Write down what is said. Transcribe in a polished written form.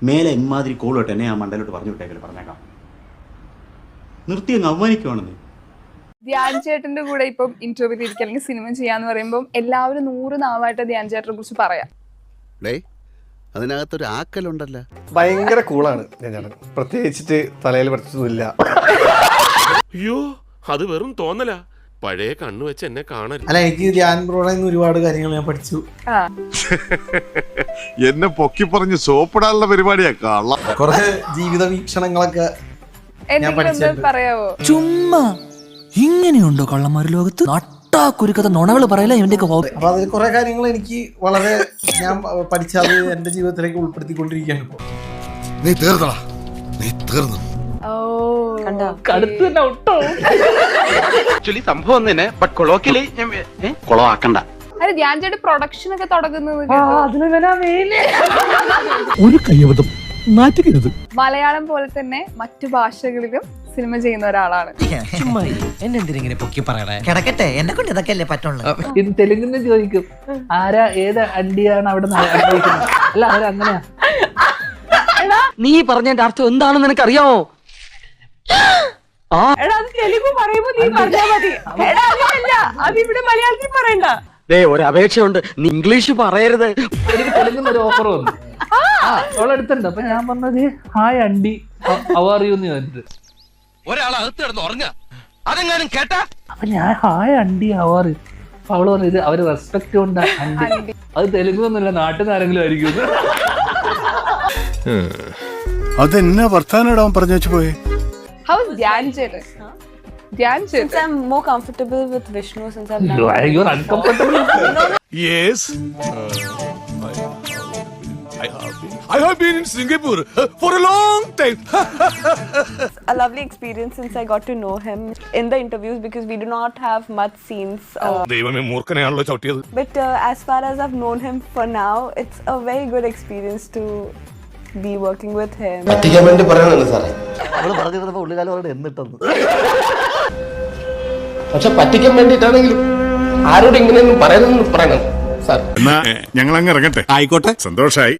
മേലെ ഇമാതിരി കോളോട്ട് എന്നെ ആ മണ്ടയിലോട്ട് പറഞ്ഞു വിട്ടേക്കല് പറഞ്ഞേക്കാം. നിർത്തി അങ്ങ് അവമാനിക്കുവാണെന്ന്. ധ്യാൻ ചേട്ടന്റെ കൂടെ ഇപ്പം ഇന്റർവ്യൂ ഇരിക്കുക അല്ലെങ്കിൽ സിനിമ ചെയ്യാന്ന് പറയുമ്പോൾ എല്ലാവരും 100 നാവായിട്ട് ധ്യാൻ ചേട്ടനെ കുറിച്ച് പറയാം. അതിനകത്തൊരു ആക്കലുണ്ടല്ലോ. ഭയങ്കര കൂളാണ് ഞാൻ. പ്രത്യേകിച്ചിട്ട് തലയിൽ പഠിച്ചതില്ല. അയ്യോ അത് വെറും തോന്നല. പഴയ കണ്ണു വെച്ച് എന്നെ കാണരുത്. അല്ല, എനിക്ക് ധ്യാൻ ബ്രോയിൽ നിന്ന് ഒരുപാട് കാര്യങ്ങൾ ഞാൻ പഠിച്ചു. എന്നെ പൊക്കി പറഞ്ഞ് സോപ്പിടാനുള്ള പരിപാടിയാ കള്ള. കുറച്ച് ജീവിത വീക്ഷണങ്ങളൊക്കെ ഞാൻ പഠിച്ചിട്ടുണ്ട്. പറയാവോ? ചുമ്മാ ഇങ്ങനെയുണ്ടോ കള്ളന്മാര് ലോകത്ത്? നട്ടാക്കുരുക്കത്തെ നുണകൾ പറയില്ല ഇവന്റെ. അപ്പൊ അതിൽ കുറെ കാര്യങ്ങൾ എനിക്ക് വളരെ ഞാൻ പഠിച്ചത് എന്റെ ജീവിതത്തിലേക്ക് ഉൾപ്പെടുത്തിക്കൊണ്ടിരിക്കുകയാണ് ഇപ്പൊ. നീ തീർന്നടാ, നീ തീർന്നു. സംഭവം തന്നെ കൊളോക്കില് കൊളവാക്കണ്ട. അല്ല, ധ്യാൻ ചേട്ടൻ പ്രൊഡക്ഷൻ ഒക്കെ തുടങ്ങുന്നത് ഒരു കയ്യബദ്ധം നാറ്റിക്കരുത്. മലയാളം പോലെ തന്നെ മറ്റു ഭാഷകളിലും സിനിമ ചെയ്യുന്ന ഒരാളാണ്. എന്നെന്തിനെ പൊക്കി പറയണേ? കിടക്കട്ടെ, എന്നെ കൊണ്ട് ഇതൊക്കെ അല്ലേ പറ്റുള്ളൂ. തെലുങ്കിന്ന് ചോദിക്കും ആരാ ഏത് അണ്ടിയാണ് അവിടെ അനുഭവിക്കുന്നത്. അല്ല അവരങ്ങനെയാ. നീ പറഞ്ഞതിന്റെ അർത്ഥം എന്താണെന്ന് നിനക്കറിയാമോ? തെലുങ്ക് പറയുമ്പോ നീ പറഞ്ഞാ മതി. അതിവിടെ മലയാളത്തിൽ പറയണ്ട. ഒരു അപേക്ഷയുണ്ട്, നീ ഇംഗ്ലീഷ് പറയരുത്. എനിക്ക് തെലുങ്കിന്ന് ഒരു ഓഫർ വന്നു. അവളെടുത്തുണ്ട്. അപ്പൊ ഞാൻ പറഞ്ഞത് ഹായ് അണ്ടി അവറിയൂന്ന് ചോദിച്ചിട്ട് ഒരാളകത്ത് കിടന്ന് ഉറങ്ങ അതെങ്ങാനും കേട്ടാ. അപ്പൊ ഞാൻ ഹായ് അണ്ടി അവറി. അപ്പൊ അവള് പറഞ്ഞു ഇത് അവര് റെസ്പെക്ട് കൊണ്ട് അണ്ടി. അത് തെലുങ്കൊന്നുമില്ല, നാട്ടിൽ നിന്ന് ആരെങ്കിലും ആയിരിക്കും. അതെന്നാ വർത്താനം പറഞ്ഞു വെച്ച് പോയെ. How is ധ്യാൻ ചേട്ടൻ? ധ്യാൻ ചേട്ടൻ. Since I'm more comfortable with Vishnu, since I've done. You're uncomfortable. Yes. I have been in Singapore for a long time. A lovely experience since I got to know him in the interviews because we do not have much scenes. ദൈവമേ മൂർഖനെയാണല്ലോ ചവിട്ടിയത്. But as far as I've known him for now, it's a very good experience to be working with him. പറ്റിക്കാൻ വേണ്ടി പറയണല്ലോ സാറേ. പക്ഷെ പറ്റിക്കാൻ വേണ്ടിട്ടാണെങ്കിലും ആരോട് ഇങ്ങനെയൊന്നും പറയുന്നു പറയണം സാർ. ഞങ്ങൾ അങ്ങ് ഇറങ്ങട്ടെ. ആയിക്കോട്ടെ, സന്തോഷായി.